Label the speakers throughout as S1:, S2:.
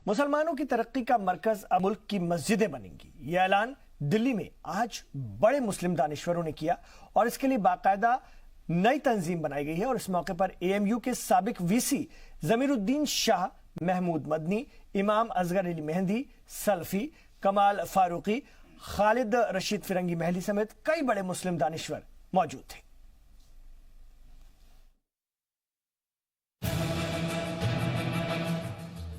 S1: मुसलमानों की तरक्की का मरकज अब मुल्क की मस्जिदें बनेंगी। ये ऐलान दिल्ली में आज बड़े मुस्लिम दानिश्वरों ने किया और इसके लिए बाकायदा नई तंजीम बनाई गई है। और इस मौके पर एएमयू के साबिक वीसी जमीरुद्दीन शाह, महमूद मदनी, इमाम असगर अली मेहंदी, सल्फी, कमाल फारूकी, खालिद रशीद फिरंगी महली समेत कई बड़े मुस्लिम दानिश्वर मौजूद थे।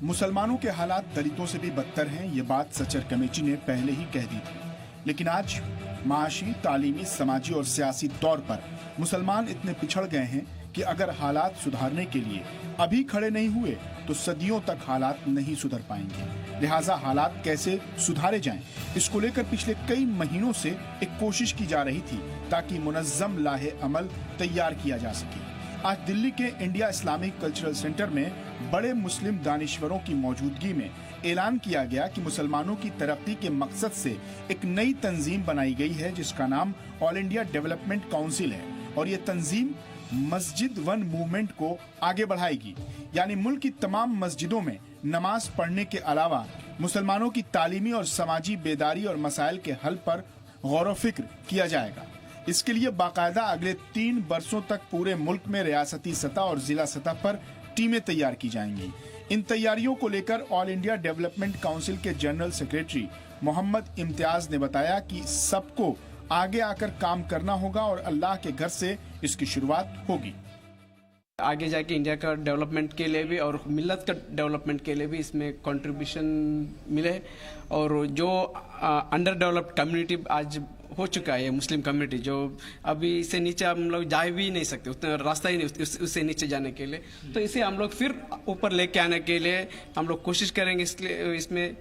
S2: मुसलमानों के हालात दलितों से भी बदतर हैं, ये बात सचर कमेटी ने पहले ही कह दी थी। लेकिन आज माशी, तालीमी, समाजी और सियासी तौर पर मुसलमान इतने पिछड़ गए हैं कि अगर हालात सुधारने के लिए अभी खड़े नहीं हुए तो सदियों तक हालात नहीं सुधर पाएंगे। लिहाजा हालात कैसे सुधारे जाएं, इसको लेकर पिछले कई महीनों से एक कोशिश की जा रही थी ताकि मुनज़्ज़म लाहे अमल तैयार किया जा सके। आज दिल्ली के इंडिया इस्लामिक कल्चरल सेंटर में बड़े मुस्लिम दानिश्वरों की मौजूदगी में ऐलान किया गया कि मुसलमानों की तरक्की के मकसद से एक नई तंजीम बनाई गई है जिसका नाम ऑल इंडिया डेवलपमेंट काउंसिल है। और ये तंजीम मस्जिद वन मूवमेंट को आगे बढ़ाएगी, यानी मुल्क की तमाम मस्जिदों में नमाज पढ़ने के अलावा मुसलमानों की तालीमी और समाजी बेदारी और मसाइल के हल पर गौर व फिक्र किया जाएगा। इसके लिए बाकायदा अगले 3 बरसों तक पूरे मुल्क में रियासती सतह और जिला सतह पर टीमें तैयार की जाएंगी। इन तैयारियों को लेकर ऑल इंडिया डेवलपमेंट काउंसिल के जनरल सेक्रेटरी मोहम्मद इम्तियाज ने बताया कि सबको आगे आकर काम करना होगा और अल्लाह के घर से इसकी शुरुआत होगी।
S3: आगे जाके इंडिया का डेवलपमेंट के लिए भी और मिल्लत का डेवलपमेंट के लिए भी इसमें कंट्रीब्यूशन मिले। और जो अंडर डेवलप्ड कम्युनिटी आज हो चुका है, मुस्लिम कम्युनिटी, जो अभी इससे नीचे हम लोग जा भी नहीं सकते, उतना रास्ता ही नहीं उससे नीचे जाने के लिए, तो इसे हम लोग फिर ऊपर लेके आने के लिए हम लोग कोशिश करेंगे। इसलिए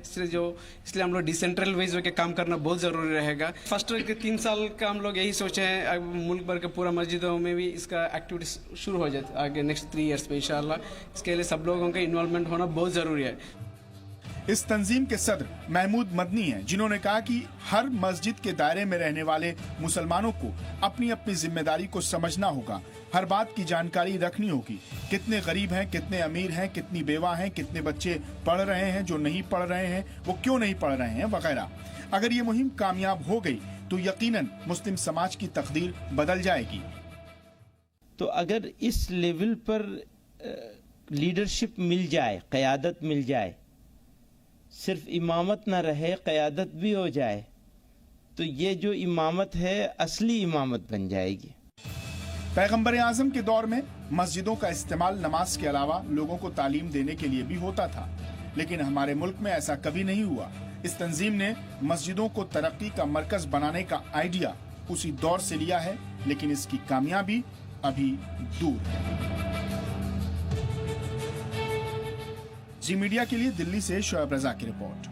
S3: हम लोग डिसेंट्रल वेज होकर काम करना बहुत ज़रूरी रहेगा। फर्स्ट 3 साल का हम लोग यही सोचे हैं, मुल्क भर के पूरा मस्जिदों में भी इसका एक्टिविटीज शुरू हो जाए आगे नेक्स्ट 3 ईयर्स में इंशाल्लाह। इसके लिए सब लोगों का इन्वॉल्वमेंट होना बहुत ज़रूरी है।
S2: इस तंजीम के सदर महमूद मदनी हैं, जिन्होंने कहा कि हर मस्जिद के दायरे में रहने वाले मुसलमानों को अपनी अपनी जिम्मेदारी को समझना होगा, हर बात की जानकारी रखनी होगी। कितने गरीब हैं, कितने अमीर हैं, कितनी बेवा हैं, कितने बच्चे पढ़ रहे हैं, जो नहीं पढ़ रहे हैं वो क्यों नहीं पढ़ रहे हैं, वगैरह। अगर ये मुहिम कामयाब हो गई तो यकीनन मुस्लिम समाज की तकदीर बदल जाएगी।
S4: तो अगर इस लेवल पर लीडरशिप मिल जाए, क़यादत मिल जाए, सिर्फ इमामत न रहे क़यादत भी हो जाए, तो ये जो इमामत है असली इमामत बन जाएगी।
S2: पैगंबर आज़म के दौर में मस्जिदों का इस्तेमाल नमाज के अलावा लोगों को तालीम देने के लिए भी होता था, लेकिन हमारे मुल्क में ऐसा कभी नहीं हुआ। इस तंजीम ने मस्जिदों को तरक्की का मरकज बनाने का आइडिया उसी दौर से लिया है, लेकिन इसकी कामयाबी अभी दूर है। जी मीडिया के लिए दिल्ली से शोएब रजा की रिपोर्ट।